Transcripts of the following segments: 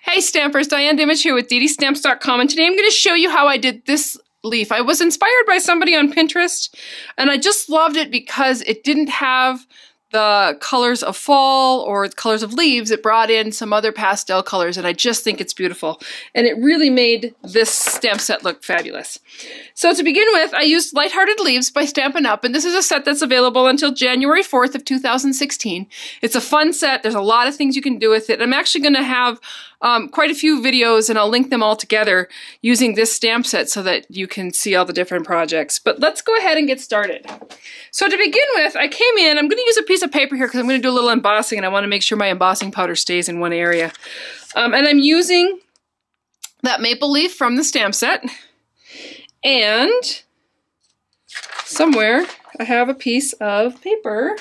Hey Stampers, Diane Dimich here with DDStamps.com, and today I'm going to show you how I did this leaf. I was inspired by somebody on Pinterest, and I just loved it because it didn't have the colors of fall or the colors of leaves. It brought in some other pastel colors, and I just think it's beautiful. And it really made this stamp set look fabulous. So to begin with, I used Lighthearted Leaves by Stampin' Up, and this is a set that's available until January 4th of 2016. It's a fun set. There's a lot of things you can do with it. I'm actually going to have quite a few videos, and I'll link them all together using this stamp set so that you can see all the different projects. But let's go ahead and get started. So to begin with, I came in, I'm going to use a piece of paper here because I'm going to do a little embossing, and I want to make sure my embossing powder stays in one area. And I'm using that maple leaf from the stamp set, and somewhere I have a piece of paper.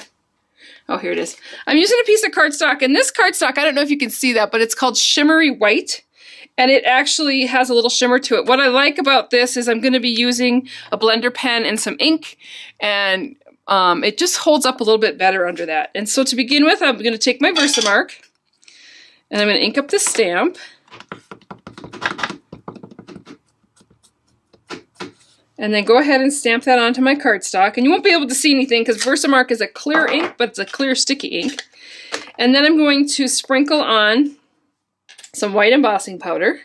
Oh, here it is. I'm using a piece of cardstock, and this cardstock, I don't know if you can see that, but it's called Shimmery White, and it actually has a little shimmer to it. What I like about this is I'm going to be using a blender pen and some ink, and it just holds up a little bit better under that. And so to begin with, I'm going to take my Versamark, and I'm going to ink up the stamp. And then go ahead and stamp that onto my cardstock. And you won't be able to see anything because Versamark is a clear ink, but it's a clear sticky ink. And then I'm going to sprinkle on some white embossing powder.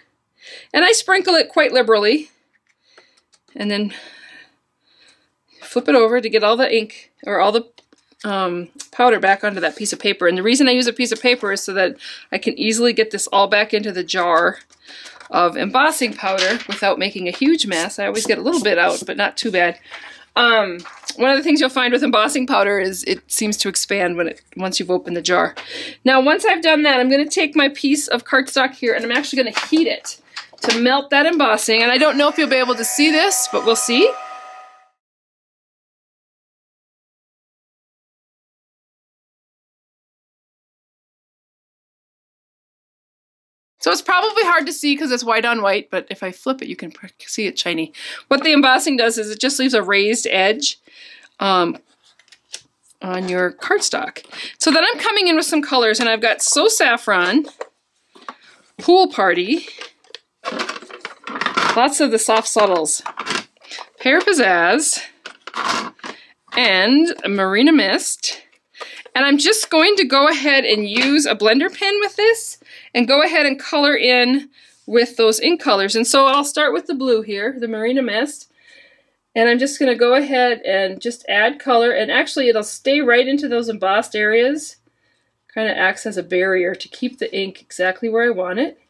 And I sprinkle it quite liberally. And then flip it over to get all the ink, or all the powder back onto that piece of paper. And the reason I use a piece of paper is so that I can easily get this all back into the jar of embossing powder without making a huge mess. I always get a little bit out, but not too bad. One of the things you'll find with embossing powder is it seems to expand once you've opened the jar. Now, once I've done that, I'm going to take my piece of cardstock here, and I'm actually going to heat it to melt that embossing. And I don't know if you'll be able to see this, but we'll see. So it's probably hard to see because it's white on white, but if I flip it, you can see it shiny. What the embossing does is it just leaves a raised edge on your cardstock. So then I'm coming in with some colors, and I've got So Saffron, Pool Party, lots of the soft subtles, Pear Pizzazz, and Marina Mist. And I'm just going to go ahead and use a blender pen with this and go ahead and color in with those ink colors. And so I'll start with the blue here, the Marina Mist. And I'm just going to go ahead and just add color. And actually it'll stay right into those embossed areas. Kind of acts as a barrier to keep the ink exactly where I want it.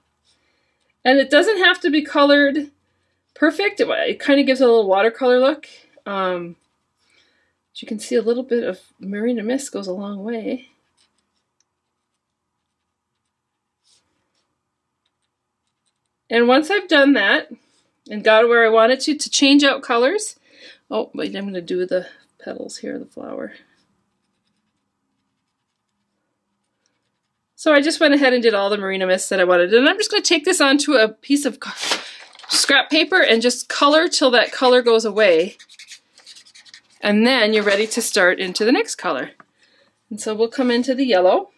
And it doesn't have to be colored perfect. It kind of gives it a little watercolor look. As you can see, a little bit of Marina Mist goes a long way. And once I've done that and got it where I want it to change out colors. Oh, wait, I'm going to do the petals here, the flower. So I just went ahead and did all the Marina Mist that I wanted. And I'm just going to take this onto a piece of scrap paper and just color till that color goes away. And then you're ready to start into the next color. And so we'll come into the yellow.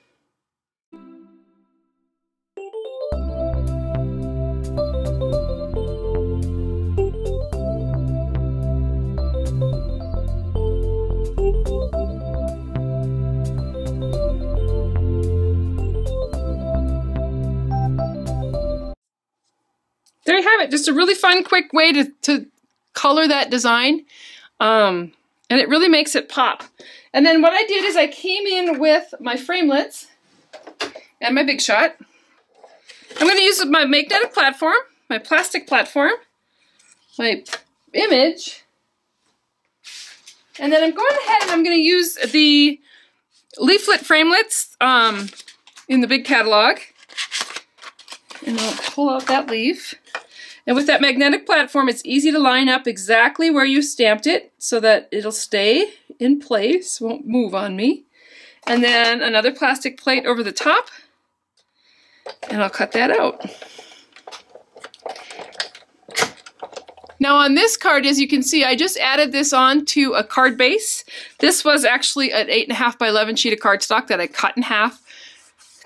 There you have it. Just a really fun, quick way to color that design. And it really makes it pop. And then what I did is I came in with my framelits and my Big Shot. I'm going to use my magnetic platform, my plastic platform, my image, and then I'm going ahead and I'm going to use the leaflet framelits in the big catalog. And I'll pull out that leaf. And with that magnetic platform, it's easy to line up exactly where you stamped it so that it'll stay in place, won't move on me. And then another plastic plate over the top, and I'll cut that out. Now on this card, as you can see, I just added this on to a card base. This was actually an 8.5 by 11 sheet of cardstock that I cut in half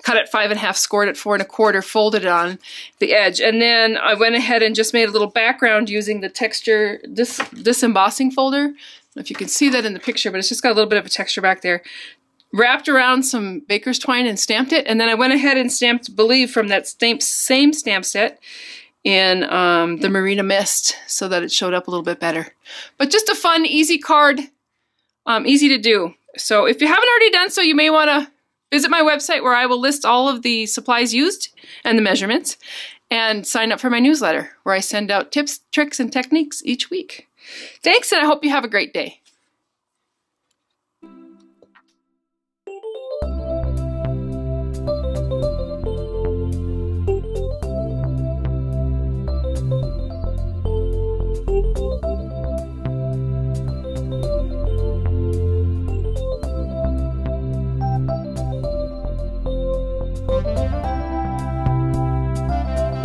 cut it 5 1/2, scored it 4 1/4, folded it on the edge. And then I went ahead and just made a little background using the texture, this embossing folder. I don't know if you can see that in the picture, but it's just got a little bit of a texture back there. Wrapped around some baker's twine and stamped it. And then I went ahead and stamped Believe from that same stamp set in the Marina Mist so that it showed up a little bit better. But just a fun, easy card, easy to do. So if you haven't already done so, you may want to visit my website where I will list all of the supplies used and the measurements, and sign up for my newsletter where I send out tips, tricks, and techniques each week. Thanks, and I hope you have a great day.